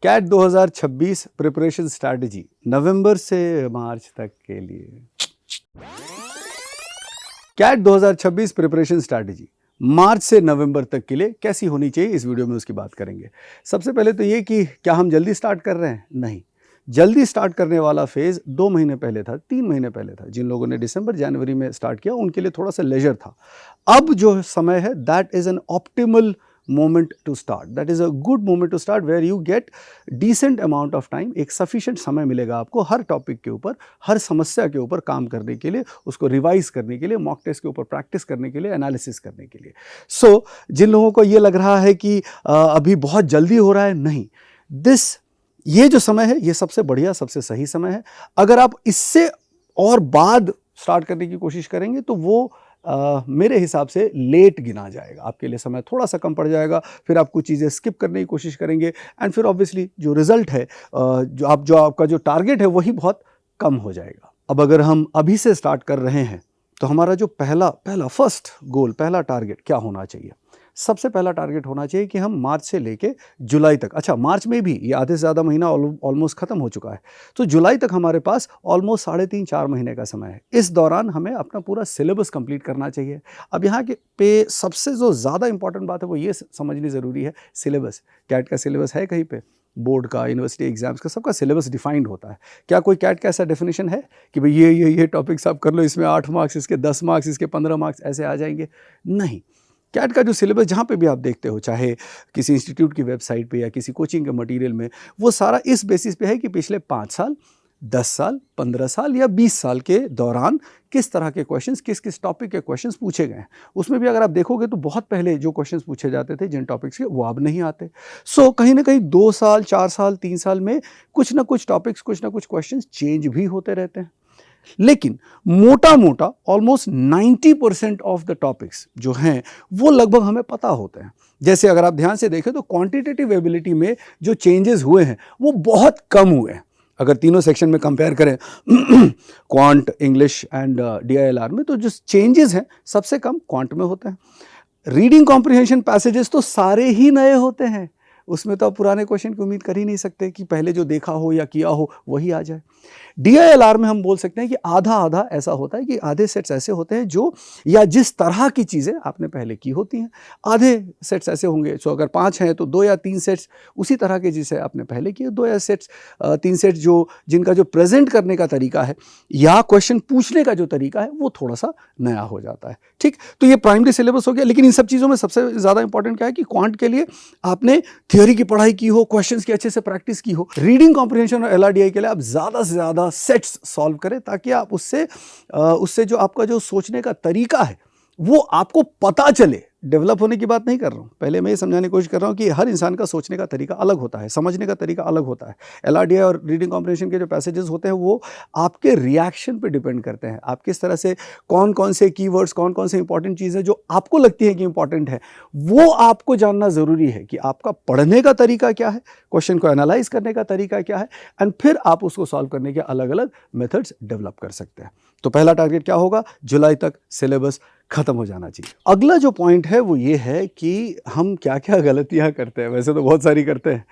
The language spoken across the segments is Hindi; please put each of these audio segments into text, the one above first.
कैट 2026 प्रिपरेशन स्ट्रैटेजी नवंबर से मार्च तक के लिए। कैट 2026 प्रिपरेशन स्ट्रैटेजी मार्च से नवंबर तक के लिए कैसी होनी चाहिए, इस वीडियो में उसकी बात करेंगे। सबसे पहले तो ये कि क्या हम जल्दी स्टार्ट कर रहे हैं? नहीं, जल्दी स्टार्ट करने वाला फेज़ 2 महीने पहले था, 3 महीने पहले था। जिन लोगों ने दिसंबर जनवरी में स्टार्ट किया उनके लिए थोड़ा सा लेजर था। अब जो समय है that is an optimal moment to start, that is a good moment to start where you get decent amount of time. एक सफिशिएंट समय मिलेगा आपको हर टॉपिक के ऊपर, हर समस्या के ऊपर काम करने के लिए, उसको रिवाइज करने के लिए, मॉक टेस्ट के ऊपर प्रैक्टिस करने के लिए, एनालिसिस करने के लिए। सो जिन लोगों को ये लग रहा है कि अभी बहुत जल्दी हो रहा है, नहीं, ये जो समय है ये सबसे बढ़िया, सबसे सही समय है। अगर आप इससे और बाद स्टार्ट करने की कोशिश करेंगे तो वो मेरे हिसाब से लेट गिना जाएगा, आपके लिए समय थोड़ा सा कम पड़ जाएगा। फिर आप कुछ चीज़ें स्किप करने की कोशिश करेंगे एंड फिर ऑब्वियसली जो रिजल्ट है, जो आपका जो टारगेट है वही बहुत कम हो जाएगा। अब अगर हम अभी से स्टार्ट कर रहे हैं तो हमारा जो पहला फर्स्ट गोल, पहला टारगेट क्या होना चाहिए? सबसे पहला टारगेट होना चाहिए कि हम मार्च से लेके जुलाई तक, अच्छा मार्च में भी ये आधे से ज़्यादा महीना ऑलमोस्ट ख़त्म हो चुका है, तो जुलाई तक हमारे पास ऑलमोस्ट 3.5-4 महीने का समय है। इस दौरान हमें अपना पूरा सिलेबस कंप्लीट करना चाहिए। अब यहाँ के पे सबसे जो ज़्यादा इंपॉर्टेंट बात है वो ये समझनी ज़रूरी है, सिलेबस। कैट का सिलेबस है कहीं पे? बोर्ड का, यूनिवर्सिटी एग्जाम्स का, सबका सिलेबस डिफाइंड होता है। क्या कोई कैट का ऐसा डेफिनेशन है कि भाई ये टॉपिक्स आप कर लो, इसमें 8 मार्क्स, इसके 10 मार्क्स, इसके 15 मार्क्स ऐसे आ जाएंगे? नहीं, कैट का जो सिलेबस जहाँ पे भी आप देखते हो, चाहे किसी इंस्टीट्यूट की वेबसाइट पे या किसी कोचिंग के मटेरियल में, वो सारा इस बेसिस पे है कि पिछले 5 साल, 10 साल, 15 साल या 20 साल के दौरान किस तरह के क्वेश्चंस, किस किस टॉपिक के क्वेश्चंस पूछे गए हैं। उसमें भी अगर आप देखोगे तो बहुत पहले जो क्वेश्चंस पूछे जाते थे जिन टॉपिक्स के, वो अब नहीं आते। सो कहीं ना कहीं 2 साल, 4 साल, 3 साल में कुछ ना कुछ टॉपिक्स, कुछ ना कुछ क्वेश्चंस चेंज भी होते रहते हैं। लेकिन मोटा ऑलमोस्ट 90% ऑफ द टॉपिक्स जो हैं वो लगभग हमें पता होते हैं। जैसे अगर आप ध्यान से देखें तो क्वांटिटेटिव एबिलिटी में जो चेंजेस हुए हैं वो बहुत कम हुए हैं। अगर तीनों सेक्शन में कंपेयर करें क्वांट, इंग्लिश एंड DILR में, तो जो चेंजेस हैं सबसे कम क्वांट में होते हैं। रीडिंग कॉम्प्रिहेंशन पैसेजेस तो सारे ही नए होते हैं, उसमें तो आप पुराने क्वेश्चन की उम्मीद कर ही नहीं सकते कि पहले जो देखा हो या किया हो वही आ जाए। DILR में हम बोल सकते हैं कि आधा आधा ऐसा होता है कि आधे सेट्स ऐसे होते हैं जो या जिस तरह की चीज़ें आपने पहले की होती हैं, आधे सेट्स ऐसे होंगे। सो अगर 5 हैं तो 2 या 3 सेट्स उसी तरह के जिसे आपने पहले किए, 2 या 3 सेट्स जिनका जो प्रेजेंट करने का तरीका है या क्वेश्चन पूछने का जो तरीका है वो थोड़ा सा नया हो जाता है। ठीक, तो ये प्राइमरी सिलेबस हो गया। लेकिन इन सब चीज़ों में सबसे ज़्यादा इंपॉर्टेंट क्या है कि क्वांट के लिए आपने थियोरी की पढ़ाई की हो, क्वेश्चंस की अच्छे से प्रैक्टिस की हो। रीडिंग कॉम्प्रिहेंशन और LRDI के लिए आप ज़्यादा से ज़्यादा सेट्स सॉल्व करें ताकि आप उससे जो आपका जो सोचने का तरीका है वो आपको पता चले। डेवलप होने की बात नहीं कर रहा हूँ, पहले मैं ये समझाने की कोशिश कर रहा हूँ कि हर इंसान का सोचने का तरीका अलग होता है, समझने का तरीका अलग होता है। LRDI और रीडिंग कॉम्प्रिहेंशन के जो पैसेजेस होते हैं वो आपके रिएक्शन पे डिपेंड करते हैं। आप किस तरह से, कौन कौन से कीवर्ड्स, कौन कौन से इंपॉर्टेंट चीज़ें जो आपको लगती है कि इंपॉर्टेंट है, वो आपको जानना ज़रूरी है कि आपका पढ़ने का तरीका क्या है, क्वेश्चन को एनालाइज करने का तरीका क्या है, एंड फिर आप उसको सॉल्व करने के अलग अलग मेथड्स डेवलप कर सकते हैं। तो पहला टारगेट क्या होगा? जुलाई तक सिलेबस खत्म हो जाना चाहिए। अगला जो पॉइंट है वो ये है कि हम क्या क्या गलतियां करते हैं। वैसे तो बहुत सारी करते हैं,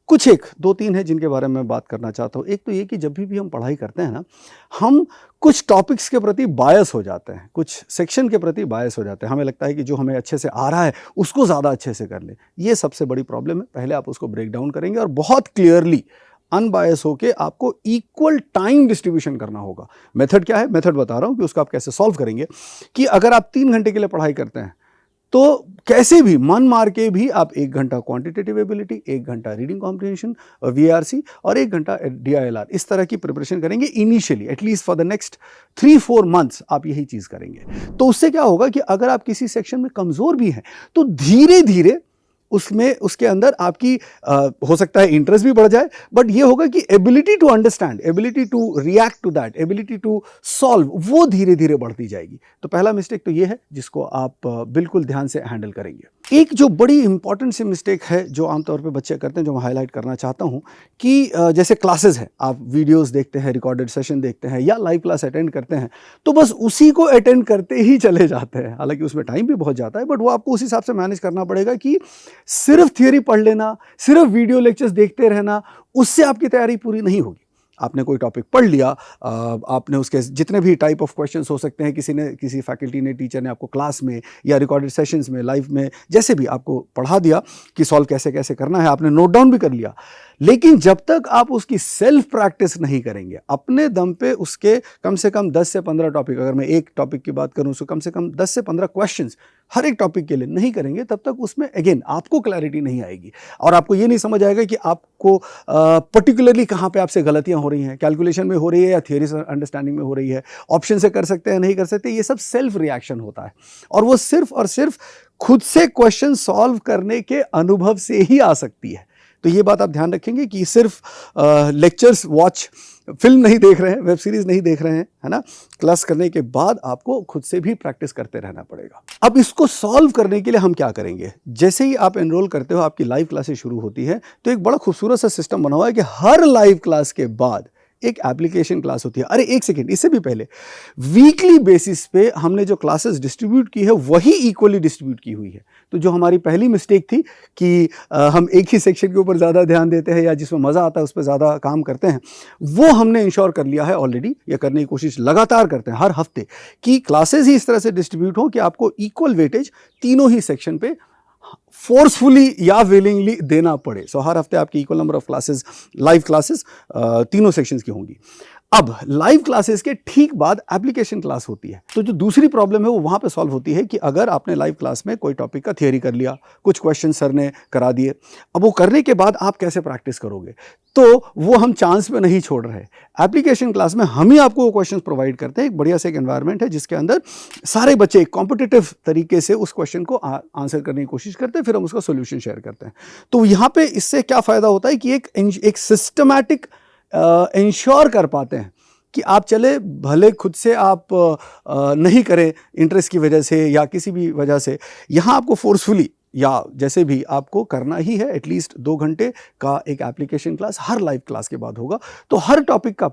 कुछ 2-3 है जिनके बारे में मैं बात करना चाहता हूँ। एक तो ये कि जब भी हम पढ़ाई करते हैं ना, हम कुछ टॉपिक्स के प्रति बायस हो जाते हैं, कुछ सेक्शन के प्रति बायस हो जाते हैं। हमें लगता है कि जो हमें अच्छे से आ रहा है उसको ज़्यादा अच्छे से कर ले। ये सबसे बड़ी प्रॉब्लम है। पहले आप उसको ब्रेक डाउन करेंगे और बहुत क्लियरली अनबायस होके आपको इक्वल टाइम डिस्ट्रीब्यूशन करना होगा। मेथड क्या है? मेथड बता रहा हूँ कि उसको आप कैसे सॉल्व करेंगे। कि अगर आप 3 घंटे के लिए पढ़ाई करते हैं तो कैसे भी मन मार के भी आप 1 घंटा क्वांटिटेटिव एबिलिटी, 1 घंटा रीडिंग कॉम्प्रिहेंशन और VRC और 1 घंटा DILR, इस तरह की प्रिपरेशन करेंगे initially, at least for the next 3-4 months आप यही चीज़ करेंगे। तो उससे क्या होगा कि अगर आप किसी सेक्शन में कमज़ोर भी हैं तो धीरे धीरे उसके अंदर आपकी हो सकता है इंटरेस्ट भी बढ़ जाए, बट ये होगा कि ability to understand, ability to react to that, ability to solve, वो धीरे धीरे बढ़ती जाएगी। तो पहला मिस्टेक तो ये है जिसको आप बिल्कुल ध्यान से हैंडल करेंगे। एक जो बड़ी इंपॉर्टेंट सी मिस्टेक है जो आमतौर पे बच्चे करते हैं, जो मैं हाईलाइट करना चाहता हूँ कि जैसे क्लासेस हैं, आप वीडियोस देखते हैं, रिकॉर्डेड सेशन देखते हैं या लाइव क्लास अटेंड करते हैं, तो बस उसी को अटेंड करते ही चले जाते हैं। हालांकि उसमें टाइम भी बहुत जाता है, बट वो आपको उस हिसाब से मैनेज करना पड़ेगा कि सिर्फ थियोरी पढ़ लेना, सिर्फ वीडियो लेक्चर्स देखते रहना, उससे आपकी तैयारी पूरी नहीं होगी। आपने कोई टॉपिक पढ़ लिया, आपने उसके जितने भी टाइप ऑफ क्वेश्चंस हो सकते हैं, किसी फैकल्टी ने, टीचर ने आपको क्लास में या रिकॉर्डेड सेशंस में, लाइव में, जैसे भी आपको पढ़ा दिया कि सॉल्व कैसे कैसे करना है, आपने नोट डाउन भी कर लिया। लेकिन जब तक आप उसकी सेल्फ प्रैक्टिस नहीं करेंगे, अपने दम पे उसके कम से कम 10 से 15 टॉपिक, अगर मैं एक टॉपिक की बात करूं तो कम से कम 10 से 15 क्वेश्चंस हर एक टॉपिक के लिए नहीं करेंगे, तब तक उसमें अगेन आपको क्लैरिटी नहीं आएगी और आपको ये नहीं समझ आएगा कि आपको पर्टिकुलरली कहाँ पे आपसे गलतियां हो रही हैं, कैलकुलेशन में हो रही है या थियरी अंडरस्टैंडिंग में हो रही है, ऑप्शन से कर सकते हैं नहीं कर सकते। ये सब सेल्फ रिएक्शन होता है और वो सिर्फ और सिर्फ खुद से क्वेश्चन सॉल्व करने के अनुभव से ही आ सकती है। तो ये बात आप ध्यान रखेंगे कि सिर्फ लेक्चर्स वॉच, फिल्म नहीं देख रहे हैं, वेब सीरीज नहीं देख रहे हैं, है ना। क्लास करने के बाद आपको खुद से भी प्रैक्टिस करते रहना पड़ेगा। अब इसको सॉल्व करने के लिए हम क्या करेंगे, जैसे ही आप एनरोल करते हो, आपकी लाइव क्लासेस शुरू होती है, तो एक बड़ा खूबसूरत सा सिस्टम बना हुआ है कि हर लाइव क्लास के बाद एक एप्लीकेशन क्लास होती है। अरे एक सेकेंड, इससे भी पहले वीकली बेसिस पे हमने जो क्लासेस डिस्ट्रीब्यूट की है वही इक्वली डिस्ट्रीब्यूट की हुई है। तो जो हमारी पहली मिस्टेक थी कि हम एक ही सेक्शन के ऊपर ज़्यादा ध्यान देते हैं या जिसमें मज़ा आता है उस पर ज़्यादा काम करते हैं, वो हमने इंश्योर कर लिया है ऑलरेडी, या करने की कोशिश लगातार करते हैं हर हफ्ते कि क्लासेस ही इस तरह से डिस्ट्रीब्यूट हो कि आपको इक्वल वेटेज तीनों ही सेक्शन पे फोर्सफुली या विलिंगली देना पड़े। सो हर हफ्ते आपकी equal number of classes, live classes तीनों सेक्शंस की होंगी। अब लाइव क्लासेस के ठीक बाद एप्लीकेशन क्लास होती है। तो जो दूसरी प्रॉब्लम है वो वहाँ पे सॉल्व होती है कि अगर आपने लाइव क्लास में कोई टॉपिक का थियरी कर लिया, कुछ क्वेश्चन सर ने करा दिए, अब वो करने के बाद आप कैसे प्रैक्टिस करोगे, तो वो हम चांस पे नहीं छोड़ रहे। एप्लीकेशन क्लास में हम ही आपको वो क्वेश्चन प्रोवाइड करते हैं। एक बढ़िया से एक एनवायरनमेंट है जिसके अंदर सारे बच्चे कॉम्पिटिटिव तरीके से उस क्वेश्चन को आंसर करने की कोशिश करते हैं, फिर हम उसका सोल्यूशन शेयर करते हैं। तो यहाँ पे इससे क्या फ़ायदा होता है कि एक सिस्टमैटिक इंश्योर कर पाते हैं कि आप चले, भले खुद से आप नहीं करें इंटरेस्ट की वजह से या किसी भी वजह से, यहाँ आपको फोर्सफुली या जैसे भी आपको करना ही है। एटलीस्ट 2 घंटे का एक एप्लीकेशन क्लास हर लाइव क्लास के बाद होगा। तो हर टॉपिक का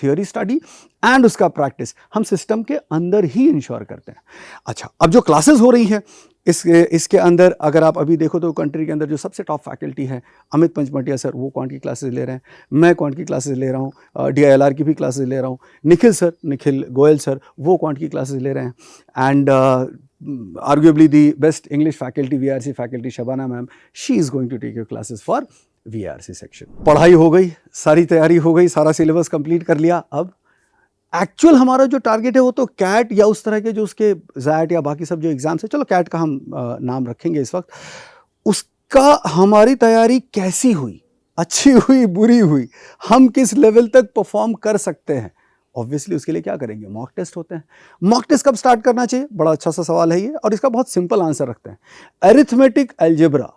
थियोरी स्टडी एंड उसका प्रैक्टिस हम सिस्टम के अंदर ही इंश्योर करते हैं। अच्छा, अब जो क्लासेस हो रही हैं इसके अंदर अगर आप अभी देखो तो कंट्री के अंदर जो सबसे टॉप फैकल्टी है, अमित पंचमटिया सर, वो क्वांट की क्लासेस ले रहे हैं, मैं क्वांट की क्लासेस ले रहा हूँ, DILR की भी क्लासेस ले रहा हूँ, निखिल गोयल सर वो क्वांट की क्लासेस ले रहे हैं, and arguably the best English faculty, VRC faculty, Shabana ma'am, she is going to take your classes for VRC section. पढ़ाई हो गई, सारी तैयारी हो गई, सारा सिलेबस कंप्लीट कर लिया। अब एक्चुअल हमारा जो टारगेट है वो तो कैट या उस तरह के जो उसके जैट या बाकी सब जो एग्जाम्स है, चलो कैट का हम नाम रखेंगे इस वक्त, उसका हमारी तैयारी कैसी हुई, अच्छी हुई, बुरी हुई, हम किस लेवल तक परफॉर्म कर सकते हैं। ऑब्वियसली उसके लिए क्या करेंगे, मॉक टेस्ट होते हैं। मॉक टेस्ट कब स्टार्ट करना चाहिए, बड़ा अच्छा सा सवाल है ये, और इसका बहुत सिंपल आंसर रखते हैं। अरिथमेटिक, अलजेब्रा,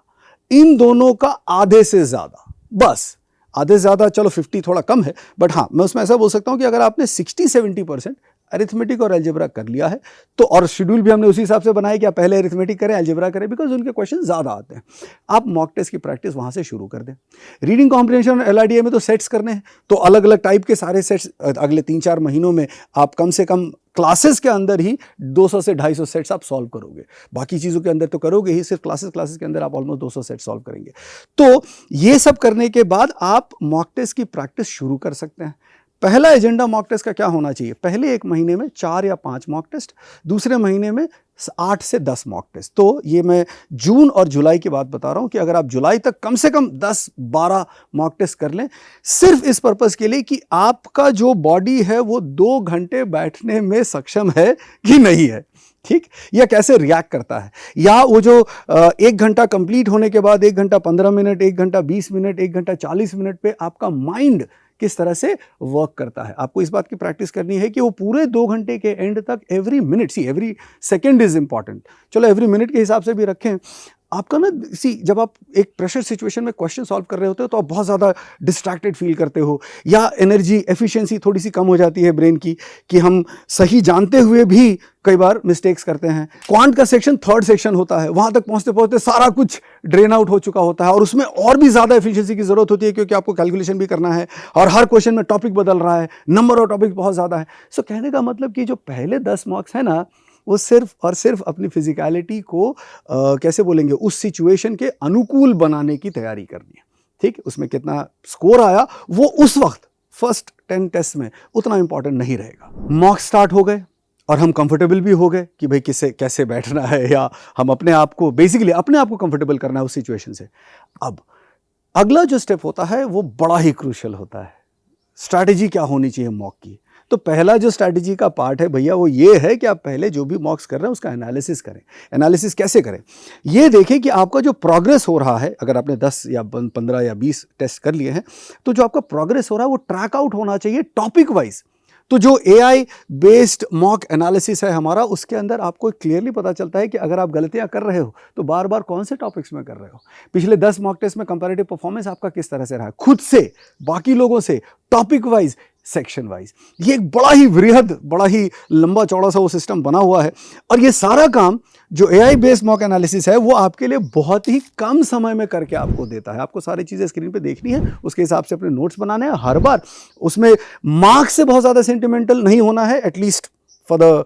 इन दोनों का आधे से ज़्यादा, बस आधे से ज़्यादा, चलो 50 थोड़ा कम है, बट हाँ मैं उसमें ऐसा बोल सकता हूँ कि अगर आपने 60-70% अरिथमेटिक और अलजेब्रा कर लिया है तो, और शेड्यूल भी हमने उसी हिसाब से बनाया कि आप पहले अरिथमेटिक करें, अलजेब्रा करें, बिकॉज उनके क्वेश्चन ज़्यादा आते हैं। आप मॉक टेस्ट की प्रैक्टिस वहाँ से शुरू कर दें। रीडिंग कॉम्प्रिहेंशन और LRDA में तो सेट्स करने हैं, तो अलग अलग टाइप के सारे सेट्स अगले 3-4 महीनों में आप कम से कम क्लासेस के अंदर ही 200 से 250 सेट्स आप सॉल्व करोगे। बाकी चीज़ों के अंदर तो करोगे ही, सिर्फ क्लासेस के अंदर आप ऑलमोस्ट 200 सेट सॉल्व करेंगे। तो ये सब करने के बाद आप मॉक टेस्ट की प्रैक्टिस शुरू कर सकते हैं। पहला एजेंडा मॉक टेस्ट का क्या होना चाहिए, पहले एक महीने में 4 या 5 मॉक टेस्ट, दूसरे महीने में 8 से 10 मॉक टेस्ट। तो ये मैं जून और जुलाई की बात बता रहा हूँ कि अगर आप जुलाई तक कम से कम 10-12 मॉक टेस्ट कर लें, सिर्फ इस पर्पस के लिए कि आपका जो बॉडी है वो 2 घंटे बैठने में सक्षम है कि नहीं है, ठीक, या कैसे रिएक्ट करता है, या वो जो 1 घंटा कंप्लीट होने के बाद 1 घंटा 15 मिनट, 1 घंटा 20 मिनट, 1 घंटा 40 मिनट पे आपका माइंड किस तरह से वर्क करता है। आपको इस बात की प्रैक्टिस करनी है कि वो पूरे 2 घंटे के एंड तक every minute, see every second is important, चलो एवरी मिनट के हिसाब से भी रखें, आपका ना जब आप एक प्रेशर सिचुएशन में क्वेश्चन सॉल्व कर रहे होते हो तो आप बहुत ज़्यादा डिस्ट्रैक्टेड फील करते हो, या एनर्जी एफिशिएंसी थोड़ी सी कम हो जाती है ब्रेन की, कि हम सही जानते हुए भी कई बार मिस्टेक्स करते हैं। क्वांट का सेक्शन थर्ड सेक्शन होता है, वहां तक पहुंचते पहुंचते सारा कुछ ड्रेन आउट हो चुका होता है और उसमें और भी ज़्यादा एफिशिएंसी की ज़रूरत होती है, क्योंकि आपको कैलकुलेशन भी करना है और हर क्वेश्चन में टॉपिक बदल रहा है, नंबर ऑफ टॉपिक बहुत ज़्यादा है। सो कहने का मतलब कि जो पहले 10 मार्क्स है ना, वो सिर्फ और सिर्फ अपनी फिजिकलिटी को कैसे बोलेंगे, उस सिचुएशन के अनुकूल बनाने की तैयारी करनी है। ठीक, उसमें कितना स्कोर आया वो उस वक्त फर्स्ट 10 टेस्ट में उतना इंपॉर्टेंट नहीं रहेगा। मॉक स्टार्ट हो गए और हम कंफर्टेबल भी हो गए कि भाई किसे कैसे बैठना है, या हम अपने आप को बेसिकली अपने आप को कंफर्टेबल करना है उस सिचुएशन से। अब अगला जो स्टेप होता है वो बड़ा ही क्रूशियल होता है, स्ट्रैटेजी क्या होनी चाहिए मॉक की। तो पहला जो स्ट्रैटेजी का पार्ट है भैया वो ये है कि आप पहले जो भी मॉक्स कर रहे हैं उसका एनालिसिस करें। एनालिसिस कैसे करें, ये देखें कि आपका जो प्रोग्रेस हो रहा है, अगर आपने 10 या 15 या 20 टेस्ट कर लिए हैं तो जो आपका प्रोग्रेस हो रहा है वो ट्रैक आउट होना चाहिए टॉपिक वाइज। तो जो AI बेस्ड मॉक एनालिसिस है हमारा, उसके अंदर आपको क्लियरली पता चलता है कि अगर आप गलतियां कर रहे हो तो बार बार कौन से टॉपिक्स में कर रहे हो, पिछले 10 मॉक टेस्ट में कंपैरेटिव परफॉर्मेंस आपका किस तरह से रहा है, खुद से, बाकी लोगों से, टॉपिक वाइज, सेक्शन वाइज। ये एक बड़ा ही वृहद, बड़ा ही लंबा चौड़ा सा वो सिस्टम बना हुआ है। और ये सारा काम जो AI बेस्ड मॉक एनालिसिस है वो आपके लिए बहुत ही कम समय में करके आपको देता है। आपको सारी चीज़ें स्क्रीन पे देखनी है, उसके हिसाब से अपने नोट्स बनाने हैं हर बार। उसमें मार्क्स से बहुत ज़्यादा सेंटिमेंटल नहीं होना है, एटलीस्ट फॉर द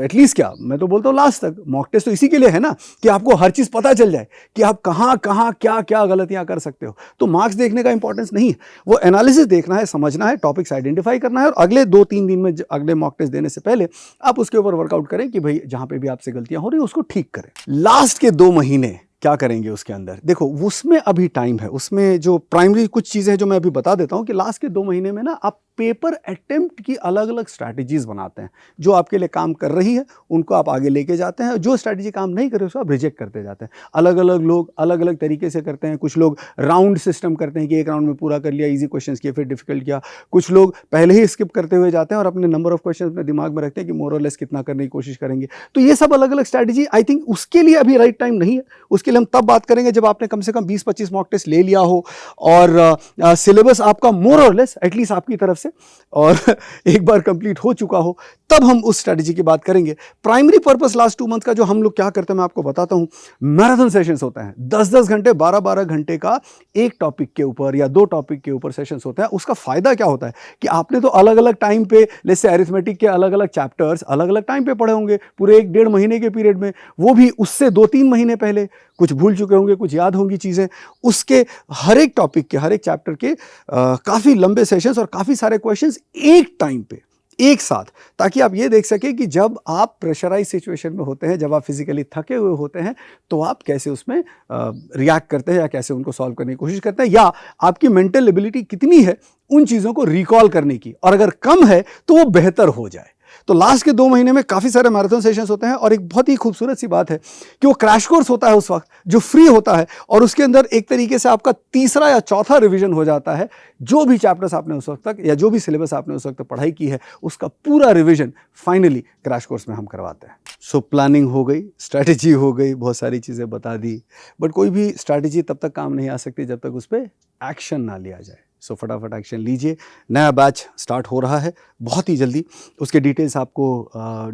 एटलीस्ट क्या, मैं तो बोलता हूँ लास्ट तक। मॉक टेस्ट तो इसी के लिए है ना कि आपको हर चीज़ पता चल जाए कि आप कहाँ कहाँ क्या क्या गलतियाँ कर सकते हो। तो मार्क्स देखने का इंपॉर्टेंस नहीं है, वो एनालिसिस देखना है, समझना है, टॉपिक्स आइडेंटिफाई करना है, और अगले 2-3 दिन में अगले मॉक टेस्ट देने से पहले आप उसके ऊपर वर्कआउट करें कि भाई जहाँ पे भी आपसे गलतियाँ हो रही है उसको ठीक करें। लास्ट के 2 महीने क्या करेंगे उसके अंदर, देखो उसमें अभी टाइम है। उसमें जो प्राइमरी कुछ चीज़ें हैं जो मैं अभी बता देता हूँ कि लास्ट के 2 महीने में ना आप पेपर अटेम्प्ट की अलग अलग स्ट्रैटेजीज बनाते हैं। जो आपके लिए काम कर रही है उनको आप आगे लेके जाते हैं, जो स्ट्रैटेजी काम नहीं कर रही उसको आप रिजेक्ट करते जाते हैं। अलग अलग लोग अलग अलग तरीके से करते हैं। कुछ लोग राउंड सिस्टम करते हैं कि एक राउंड में पूरा कर लिया, ईजी क्वेश्चन किए, फिर डिफिकल्ट किया। कुछ लोग पहले ही स्किप करते हुए जाते हैं और अपने नंबर ऑफ क्वेश्चन अपने दिमाग में रखते हैं कि मोर और लेस कितना करने की कोशिश करेंगे। तो ये सब अलग अलग स्ट्रैटेजी, आई थिंक उसके लिए अभी राइट टाइम नहीं है। उसके लिए हम तब बात करेंगे जब आपने कम से कम 20-25 मॉक टेस्ट ले लिया हो और सिलेबस आपका मोर और लेस एटलीस्ट आपकी तरफ से और एक बार कंप्लीट हो चुका हो, तब हम उस स्ट्रैटेजी की बात करेंगे। प्राइमरी पर्पस लास्ट 2 मंथ का जो हम लोग क्या करते हैं मैं आपको बताता हूं। मैराथन सेशंस होते हैं, 10-10 घंटे, 12-12 घंटे का एक टॉपिक के ऊपर या 2 टॉपिक के ऊपर सेशंस होते हैं। उसका फायदा क्या होता है कि आपने तो अलग अलग टाइम पे, जैसे अरिथमेटिक के अलग अलग चैप्टर्स अलग अलग टाइम पे पढ़े होंगे, पूरे 1-1.5 महीने के पीरियड में, वो भी उससे 2-3 महीने पहले। कुछ भूल चुके होंगे, कुछ याद होंगी चीज़ें। उसके हर एक टॉपिक के, हर एक चैप्टर के काफ़ी लंबे सेशंस और काफ़ी सारे क्वेश्चंस एक टाइम पे, एक साथ, ताकि आप ये देख सकें कि जब आप प्रेशराइज सिचुएशन में होते हैं, जब आप फिजिकली थके हुए होते हैं, तो आप कैसे उसमें रिएक्ट करते हैं या कैसे उनको सॉल्व करने की कोशिश करते हैं, या आपकी मेंटल एबिलिटी कितनी है उन चीज़ों को रिकॉल करने की, और अगर कम है तो वो बेहतर हो जाए। तो लास्ट के 2 महीने में काफ़ी सारे मैराथन सेशंस होते हैं और एक बहुत ही खूबसूरत सी बात है कि वो क्रैश कोर्स होता है उस वक्त जो फ्री होता है, और उसके अंदर एक तरीके से आपका तीसरा या चौथा रिवीजन हो जाता है। जो भी चैप्टर्स आपने उस वक्त तक या जो भी सिलेबस आपने उस वक्त तक पढ़ाई की है उसका पूरा रिवीजन फाइनली क्रैश कोर्स में हम करवाते हैं। सो प्लानिंग हो गई, स्ट्रैटेजी हो गई, बहुत सारी चीज़ें बता दी, बट कोई भी स्ट्रैटेजी तब तक काम नहीं आ सकती जब तक उस पर एक्शन ना लिया जाए। सो फटाफट एक्शन लीजिए। नया बैच स्टार्ट हो रहा है बहुत ही जल्दी, उसके डिटेल्स आपको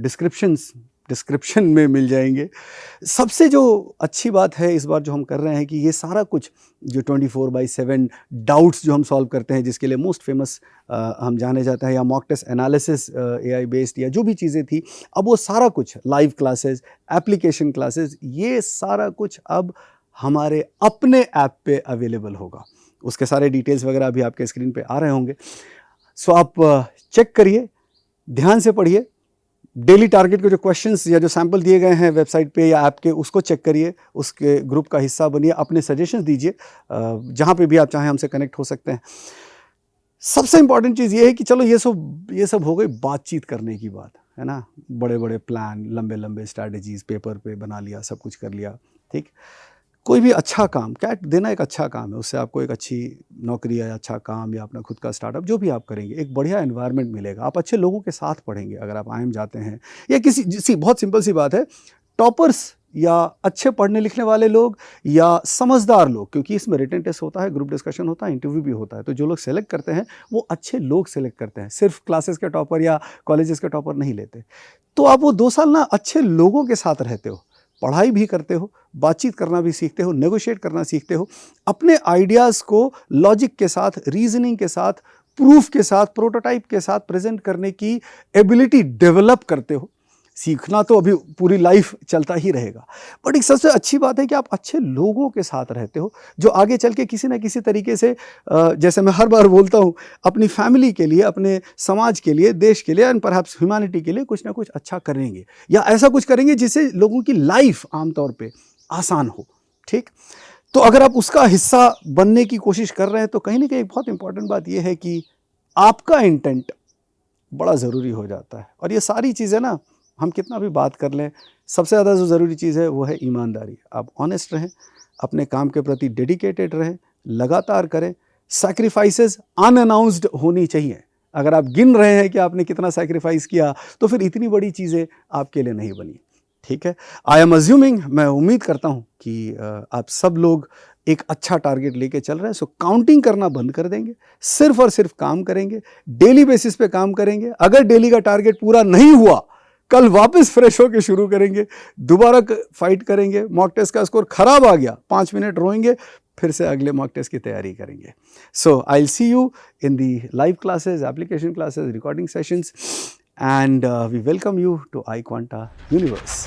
डिस्क्रिप्शन में मिल जाएंगे। सबसे जो अच्छी बात है इस बार जो हम कर रहे हैं कि ये सारा कुछ जो 24/7 डाउट्स जो हम सॉल्व करते हैं, जिसके लिए मोस्ट फेमस हम जाने जाते हैं, या mock test analysis AI based या जो भी चीज़ें थी, अब वो सारा कुछ लाइव क्लासेस, एप्लीकेशन क्लासेस, ये सारा कुछ अब हमारे अपने ऐप पे अवेलेबल होगा। उसके सारे डिटेल्स वगैरह अभी आपके स्क्रीन पे आ रहे होंगे। सो आप चेक करिए, ध्यान से पढ़िए, डेली टारगेट के जो क्वेश्चंस या जो सैंपल दिए गए हैं वेबसाइट पे या ऐप के, उसको चेक करिए, उसके ग्रुप का हिस्सा बनिए, अपने सजेशंस दीजिए, जहाँ पे भी आप चाहें हमसे कनेक्ट हो सकते हैं। सबसे इंपॉर्टेंट चीज़ ये है कि चलो ये सब हो गई बातचीत करने की बात, है ना। बड़े बड़े प्लान, लंबे लंबे स्ट्रैटेजीज पेपर पे बना लिया, सब कुछ कर लिया, ठीक। कोई भी अच्छा काम, कैट देना एक अच्छा काम है, उससे आपको एक अच्छी नौकरी या अच्छा काम या अपना खुद का स्टार्टअप जो भी आप करेंगे, एक बढ़िया एनवायरनमेंट मिलेगा। आप अच्छे लोगों के साथ पढ़ेंगे अगर आप IIM जाते हैं, या किसी बहुत सिंपल सी बात है, टॉपर्स या अच्छे पढ़ने लिखने वाले लोग या समझदार लोग, क्योंकि इसमें रिटन टेस्ट होता है, ग्रुप डिस्कशन होता है, इंटरव्यू भी होता है, तो जो लोग सेलेक्ट करते हैं वो अच्छे लोग सेलेक्ट करते हैं, सिर्फ क्लासेस के टॉपर या कॉलेजेस के टॉपर नहीं लेते। तो आप वो 2 साल ना अच्छे लोगों के साथ रहते हो, पढ़ाई भी करते हो, बातचीत करना भी सीखते हो, नेगोशिएट करना सीखते हो, अपने आइडियाज़ को लॉजिक के साथ, रीजनिंग के साथ, प्रूफ के साथ, प्रोटोटाइप के साथ प्रेजेंट करने की एबिलिटी डेवलप करते हो। सीखना तो अभी पूरी लाइफ चलता ही रहेगा, बट एक सबसे अच्छी बात है कि आप अच्छे लोगों के साथ रहते हो जो आगे चल के किसी ना किसी तरीके से जैसे मैं हर बार बोलता हूँ, अपनी फैमिली के लिए, अपने समाज के लिए, देश के लिए एंड परहैप्स ह्यूमैनिटी के लिए कुछ ना कुछ अच्छा करेंगे या ऐसा कुछ करेंगे जिससे लोगों की लाइफ आमतौर पे आसान हो। ठीक, तो अगर आप उसका हिस्सा बनने की कोशिश कर रहे हैं तो कहीं ना कहीं एक बहुत इंपॉर्टेंट बात यह है कि आपका इंटेंट बड़ा ज़रूरी हो जाता है। और ये सारी चीज़ें ना हम कितना भी बात कर लें, सबसे ज़्यादा जो ज़रूरी चीज़ है वो है ईमानदारी। आप ऑनेस्ट रहें, अपने काम के प्रति डेडिकेटेड रहें, लगातार करें, सैक्रिफाइसेस अनअनाउंस्ड होनी चाहिए। अगर आप गिन रहे हैं कि आपने कितना सैक्रिफाइस किया तो फिर इतनी बड़ी चीज़ें आपके लिए नहीं बनी। ठीक है, आई एम अज्यूमिंग, मैं उम्मीद करता हूँ कि आप सब लोग एक अच्छा टारगेट लेके चल रहे हैं। सो काउंटिंग करना बंद कर देंगे, सिर्फ और सिर्फ काम करेंगे, डेली बेसिस पे काम करेंगे। अगर डेली का टारगेट पूरा नहीं हुआ, कल वापस फ्रेश होके शुरू करेंगे, दोबारा फाइट करेंगे। मॉक टेस्ट का स्कोर खराब आ गया, 5 मिनट रोएंगे, फिर से अगले मॉक टेस्ट की तैयारी करेंगे। So I will see you in the live classes, application classes, recording sessions, and we welcome you to iQuanta Universe.